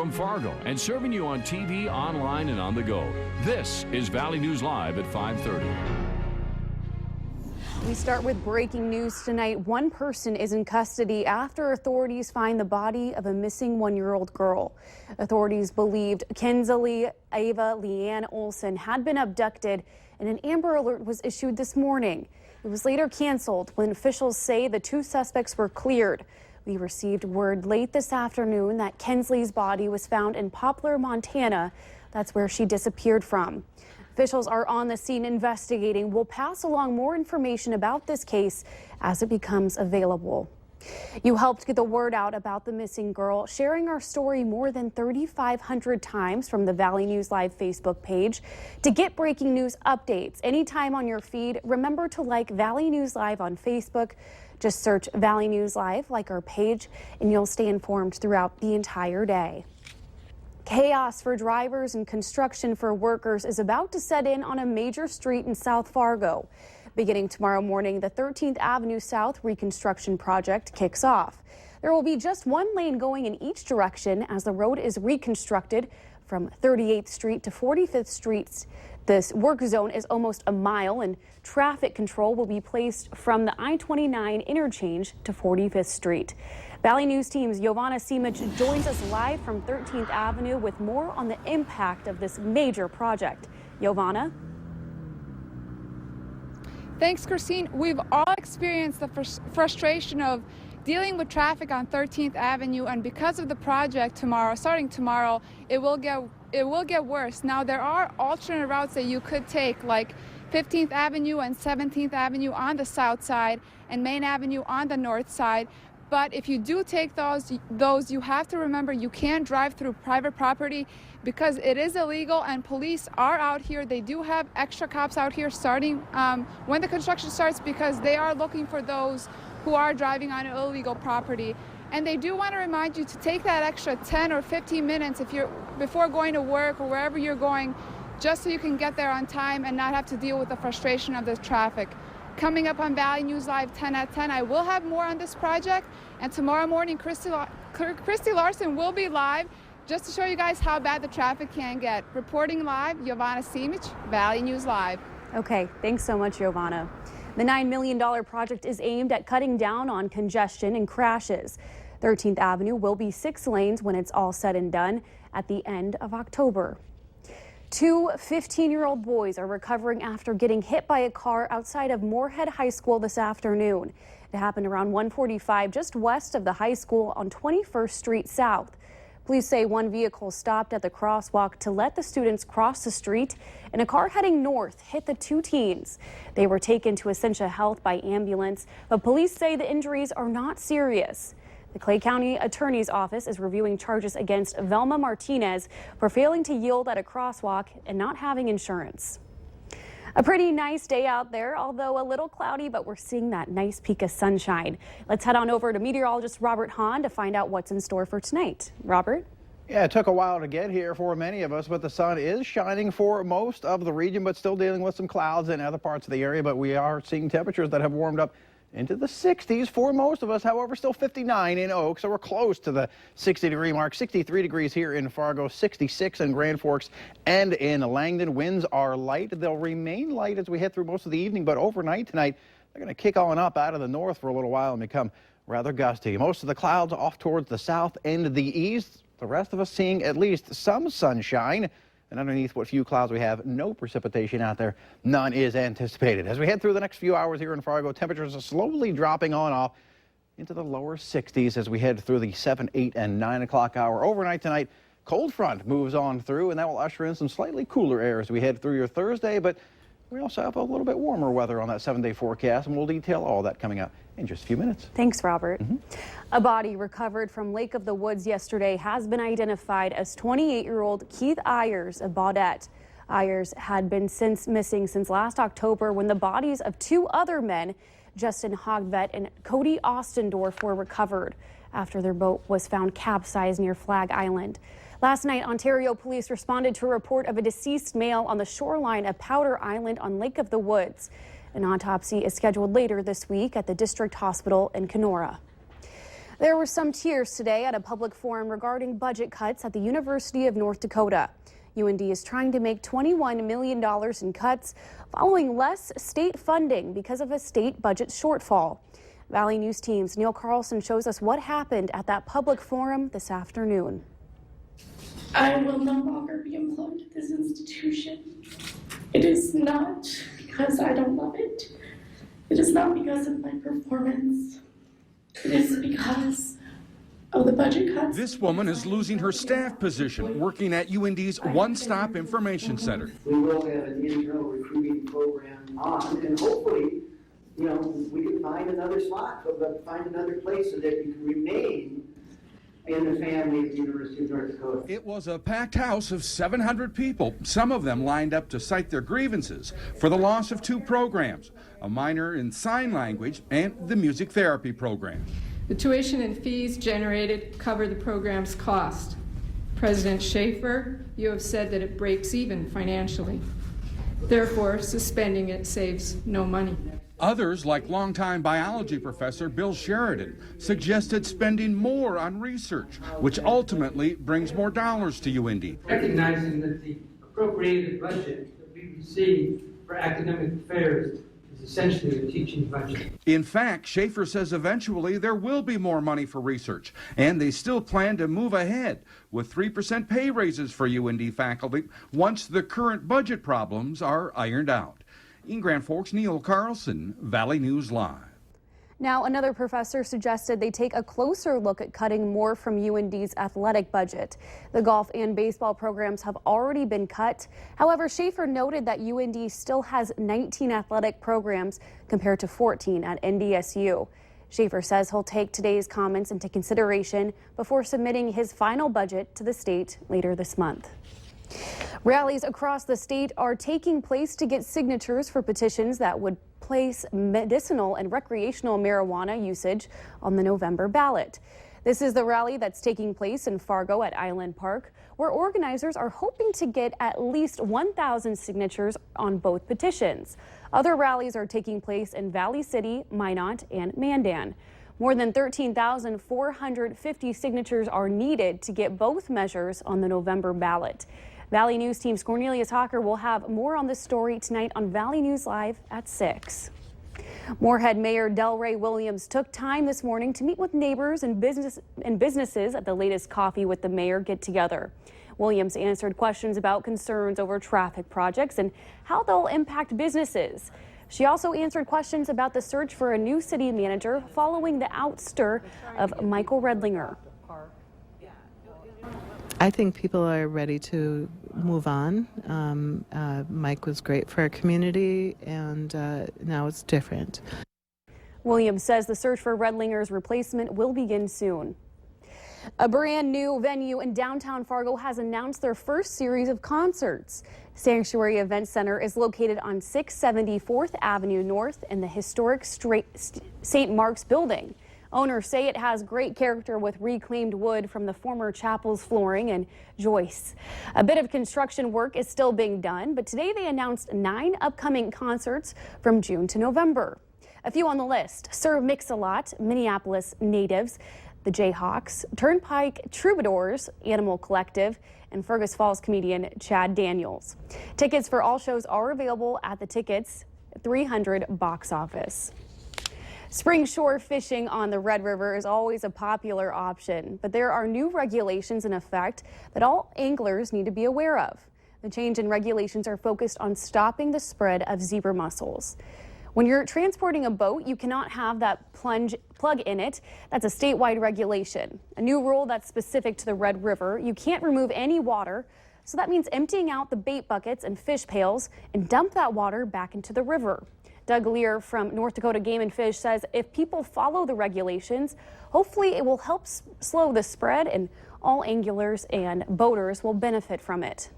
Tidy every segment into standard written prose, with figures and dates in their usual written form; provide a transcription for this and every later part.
from Fargo and serving you on TV, online, and on the go. This is Valley News Live at 5:30. We start with breaking news tonight. One person is in custody after authorities find the body of a missing one-year-old girl. Authorities believed Kinsley Ava Leanne Olson had been abducted, and an Amber Alert was issued this morning. It was later canceled when officials say the two suspects were cleared. We received word late this afternoon that Kinsley's body was found in Poplar, Montana. That's where she disappeared from. Officials are on the scene investigating. We'll pass along more information about this case as it becomes available. You helped get the word out about the missing girl, sharing our story more than 3,500 times from the Valley News Live Facebook page. To get breaking news updates anytime on your feed, remember to like Valley News Live on Facebook. Just search Valley News Live, like our page, and you'll stay informed throughout the entire day. Chaos for drivers and construction for workers is about to set in on a major street in South Fargo. Beginning tomorrow morning, the 13th Avenue South Reconstruction Project kicks off. There will be just one lane going in each direction as the road is reconstructed from 38th Street to 45th Street. This work zone is almost a mile, and traffic control will be placed from the I-29 interchange to 45th Street. Valley News Team's Giovanna Simic joins us live from 13th Avenue with more on the impact of this major project. Giovanna? Thanks, Christine. We've all experienced the frustration of dealing with traffic on 13th Avenue, and because of the project starting tomorrow, it will get worse. Now, there are alternate routes that you could take, like 15th Avenue and 17th Avenue on the south side and Main Avenue on the north side. But if you do take those, you have to remember you can't drive through private property because it is illegal, and police are out here. They do have extra cops out here starting when the construction starts, because they are looking for those who are driving on illegal property. And they do want to remind you to take that extra 10 or 15 minutes before going to work or wherever you're going, just so you can get there on time and not have to deal with the frustration of the traffic. Coming up on Valley News Live 10 at 10, I will have more on this project. And tomorrow morning, Christy Larson will be live just to show you guys how bad the traffic can get. Reporting live, Giovanna Simic, Valley News Live. Okay, thanks so much, Giovanna. The $9 million project is aimed at cutting down on congestion and crashes. 13th Avenue will be 6 lanes when it's all said and done at the end of October. 2 15-year-old boys are recovering after getting hit by a car outside of Moorhead High School this afternoon. It happened around 1:45 just west of the high school on 21st Street South. Police say one vehicle stopped at the crosswalk to let the students cross the street, and a car heading north hit the 2 teens. They were taken to Essentia Health by ambulance, but police say the injuries are not serious. The Clay County Attorney's Office is reviewing charges against Velma Martinez for failing to yield at a crosswalk and not having insurance. A pretty nice day out there, although a little cloudy, but we're seeing that nice peak of sunshine. Let's head on over to meteorologist Robert Hahn to find out what's in store for tonight. Robert? Yeah, it took a while to get here for many of us, but the sun is shining for most of the region, but still dealing with some clouds in other parts of the area. But we are seeing temperatures that have warmed up into the 60s for most of us. However, still 59 in Oak, so we're close to the 60-degree mark. 63 degrees here in Fargo, 66 in Grand Forks and in Langdon. Winds are light. They'll remain light as we head through most of the evening, but overnight tonight, they're going to kick on up out of the north for a little while and become rather gusty. Most of the clouds off towards the south and the east. The rest of us seeing at least some sunshine. And underneath what few clouds we have, no precipitation out there. None is anticipated. As we head through the next few hours here in Fargo, temperatures are slowly dropping on off into the lower 60s as we head through the 7, 8, and 9 o'clock hour. Overnight tonight, cold front moves on through, and that will usher in some slightly cooler air as we head through your Thursday. But we also have a little bit warmer weather on that 7-day forecast, and we'll detail all that coming up in just a few minutes. Thanks, Robert. A body recovered from Lake of the Woods yesterday has been identified as 28-year-old Keith Ayers of Baudette. Ayers had been missing since last October when the bodies of 2 other men, Justin Hogvet and Cody Ostendorf, were recovered after their boat was found capsized near Flag Island. Last night, Ontario police responded to a report of a deceased male on the shoreline of Powder Island on Lake of the Woods. An autopsy is scheduled later this week at the District Hospital in Kenora. There were some tears today at a public forum regarding budget cuts at the University of North Dakota. UND is trying to make $21 million in cuts following less state funding because of a state budget shortfall. Valley News Team's Neil Carlson shows us what happened at that public forum this afternoon. I will no longer be employed at this institution. It is not because I don't love it. It is not because of my performance. It is because of the budget cuts. This woman is losing her staff position working at UND's One-Stop Information Center. We will have an internal recruiting program on, and hopefully, we can find another slot, but find another place so that you can remain in the family of the University of North Dakota. It was a packed house of 700 people, some of them lined up to cite their grievances for the loss of 2 programs, a minor in sign language and the music therapy program. The tuition and fees generated cover the program's cost. President Schaefer, you have said that it breaks even financially. Therefore, suspending it saves no money. Others, like longtime biology professor Bill Sheridan, suggested spending more on research, which ultimately brings more dollars to UND. Recognizing that the appropriated budget that we receive for academic affairs is essentially a teaching budget. In fact, Schaefer says eventually there will be more money for research, and they still plan to move ahead with 3% pay raises for UND faculty once the current budget problems are ironed out. In Grand Forks, Neil Carlson, Valley News Live. Now, another professor suggested they take a closer look at cutting more from UND's athletic budget. The golf and baseball programs have already been cut. However, Schaefer noted that UND still has 19 athletic programs compared to 14 at NDSU. Schaefer says he'll take today's comments into consideration before submitting his final budget to the state later this month. Rallies across the state are taking place to get signatures for petitions that would place medicinal and recreational marijuana usage on the November ballot. This is the rally that's taking place in Fargo at Island Park, where organizers are hoping to get at least 1,000 signatures on both petitions. Other rallies are taking place in Valley City, Minot, and Mandan. More than 13,450 signatures are needed to get both measures on the November ballot. Valley News Team's Cornelius Hawker will have more on this story tonight on Valley News Live at 6. Moorhead Mayor Delray Williams took time this morning to meet with neighbors and businesses at the latest Coffee with the Mayor get-together. Williams answered questions about concerns over traffic projects and how they'll impact businesses. She also answered questions about the search for a new city manager following the ouster of Michael Redlinger. I think people are ready to move on. Mike was great for our community, and now it's different. Williams says the search for Redlinger's replacement will begin soon. A brand new venue in downtown Fargo has announced their first series of concerts. Sanctuary Event Center is located on 670 4th Avenue North in the historic St. Mark's building. Owners say it has great character with reclaimed wood from the former chapel's flooring and joists. A bit of construction work is still being done, but today they announced 9 upcoming concerts from June to November. A few on the list: Sir Mix-a-Lot, Minneapolis Natives, the Jayhawks, Turnpike Troubadours, Animal Collective, and Fergus Falls comedian Chad Daniels. Tickets for all shows are available at the Tickets 300 box office. Spring shore fishing on the Red River is always a popular option, but there are new regulations in effect that all anglers need to be aware of. The change in regulations are focused on stopping the spread of zebra mussels. When you're transporting a boat, you cannot have that plug in it. That's a statewide regulation. A new rule that's specific to the Red River: you can't remove any water, so that means emptying out the bait buckets and fish pails and dump that water back into the river. Doug Lear from North Dakota Game and Fish says if people follow the regulations, hopefully it will help slow the spread and all anglers and boaters will benefit from it.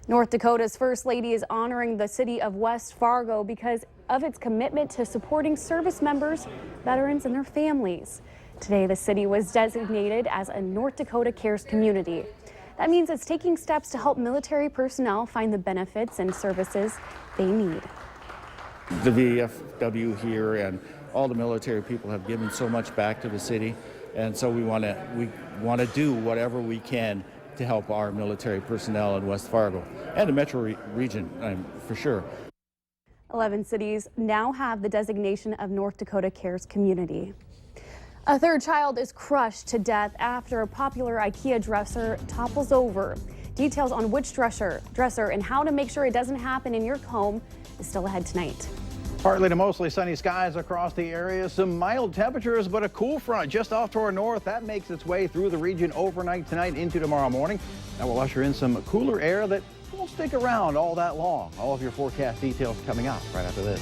North Dakota's First Lady is honoring the city of West Fargo because of its commitment to supporting service members, veterans, and their families. Today, the city was designated as a North Dakota Cares community. That means it's taking steps to help military personnel find the benefits and services they need. The VFW here and all the military people have given so much back to the city, and so we want to do whatever we can to help our military personnel in West Fargo and the metro region, for sure. 11 cities now have the designation of North Dakota Cares Community. A third child is crushed to death after a popular IKEA dresser topples over. Details on which dresser and how to make sure it doesn't happen in your home is still ahead tonight. Partly to mostly sunny skies across the area. Some mild temperatures, but a cool front just off to our north. That makes its way through the region overnight tonight into tomorrow morning. That will usher in some cooler air that won't stick around all that long. All of your forecast details coming up right after this.